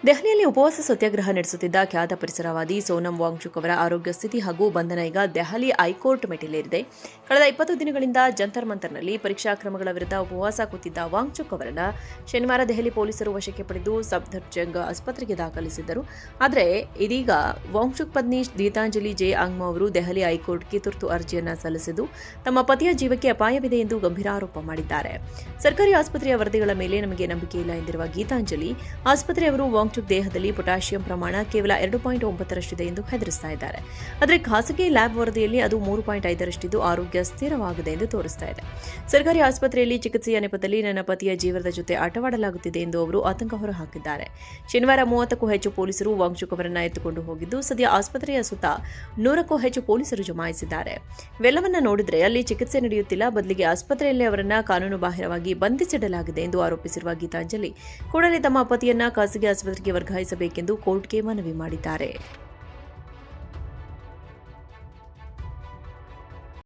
ದೆಹಲಿಯಲ್ಲಿ ಉಪವಾಸ ಸತ್ಯಾಗ್ರಹ ನಡೆಸುತ್ತಿದ್ದ ಖ್ಯಾತ ಪರಿಸರವಾದಿ ಸೋನಂ ವಾಂಗ್ಚುಕ್ ಅವರ ಆರೋಗ್ಯ ಸ್ಥಿತಿ ಹಾಗೂ ಬಂಧನ ಈಗ ದೆಹಲಿ ಹೈಕೋರ್ಟ್ ಮೆಟ್ಟಿಲೇರಿದೆ. ಕಳೆದ 20 ದಿನಗಳಿಂದ ಜಂತರ್ ಮಂತರ್ನಲ್ಲಿ ಪರೀಕ್ಷಾ ಕ್ರಮಗಳ ವಿರುದ್ಧ ಉಪವಾಸ ಕೂತಿದ್ದ ವಾಂಗ್ಚುಕ್ ಅವರನ್ನು ಶನಿವಾರ ದೆಹಲಿ ಪೊಲೀಸರು ವಶಕ್ಕೆ ಪಡೆದು ಸಫ್ದರ್ಜಂಗ್ ಆಸ್ಪತ್ರೆಗೆ ದಾಖಲಿಸಿದ್ದರು. ಆದರೆ ಇದೀಗ ವಾಂಗ್ಚುಕ್ ಪತ್ನಿ ಗೀತಾಂಜಲಿ ಜೆ ಅಂಗ್ಮೋ ಅವರು ದೆಹಲಿ ಹೈಕೋರ್ಟ್ಗೆ ತುರ್ತು ಅರ್ಜಿಯನ್ನು ಸಲ್ಲಿಸಿದ್ದು ತಮ್ಮ ಪತಿಯ ಜೀವಕ್ಕೆ ಅಪಾಯವಿದೆ ಎಂದು ಗಂಭೀರ ಆರೋಪ ಮಾಡಿದ್ದಾರೆ. ಸರ್ಕಾರಿ ಆಸ್ಪತ್ರೆಯ ವರದಿಗಳ ಮೇಲೆ ನಮಗೆ ನಂಬಿಕೆ ಇಲ್ಲ ಎಂದಿರುವ ಗೀತಾಂಜಲಿ, ಆಸ್ಪತ್ರೆಯವರು ವಾಂಗ್ಚುಕ್ ದೇಹದಲ್ಲಿ ಪೊಟ್ಯಾಷಿಯಂ ಪ್ರಮಾಣ ಕೇವಲ 2.9ರಷ್ಟಿದೆ ಎಂದು ಹೆದರಿಸ್ತಾ ಇದ್ದಾರೆ. ಆದರೆ ಖಾಸಗಿ ಲ್ಯಾಬ್ ವರದಿಯಲ್ಲಿ ಅದು 3.5ರಷ್ಟಿದ್ದು ಆರೋಗ್ಯ ಸ್ಥಿರವಾಗಿದೆ ಎಂದು ತೋರಿಸ್ತಾ ಇದೆ. ಸರ್ಕಾರಿ ಆಸ್ಪತ್ರೆಯಲ್ಲಿ ಚಿಕಿತ್ಸೆಯ ನೆಪದಲ್ಲಿ ನನ್ನ ಪತಿಯ ಜೀವನದ ಜೊತೆ ಆಟವಾಡಲಾಗುತ್ತಿದೆ ಎಂದು ಅವರು ಆತಂಕ ಹೊರಹಾಕಿದ್ದಾರೆ. ಶನಿವಾರ 30ಕ್ಕೂ ಹೆಚ್ಚು ಪೊಲೀಸರು ವಾಂಗ್ಚುಕ್ ಅವರನ್ನು ಎತ್ತುಕೊಂಡು ಹೋಗಿದ್ದು, ಸದ್ಯ ಆಸ್ಪತ್ರೆಯ ಸುತ್ತ 100ಕ್ಕೂ ಹೆಚ್ಚು ಪೊಲೀಸರು ಜಮಾಯಿಸಿದ್ದಾರೆ. ಇವೆಲ್ಲವನ್ನ ನೋಡಿದರೆ ಅಲ್ಲಿ ಚಿಕಿತ್ಸೆ ನಡೆಯುತ್ತಿಲ್ಲ, ಬದಲಿಗೆ ಆಸ್ಪತ್ರೆಯಲ್ಲಿ ಅವರನ್ನ ಕಾನೂನು ಬಾಹಿರವಾಗಿ ಬಂಧಿಸಿಡಲಾಗಿದೆ ಎಂದು ಆರೋಪಿಸಿರುವ ಗೀತಾಂಜಲಿ, ಕೂಡಲೇ ತಮ್ಮ ಪತಿಯನ್ನ ಖಾಸಗಿ ಆಸ್ಪತ್ರೆಗೆ ವರ್ಗಾಯಿಸಬೇಕೆಂದು ಕೋರ್ಟ್ಗೆ ಮನವಿ ಮಾಡಿದ್ದಾರೆ.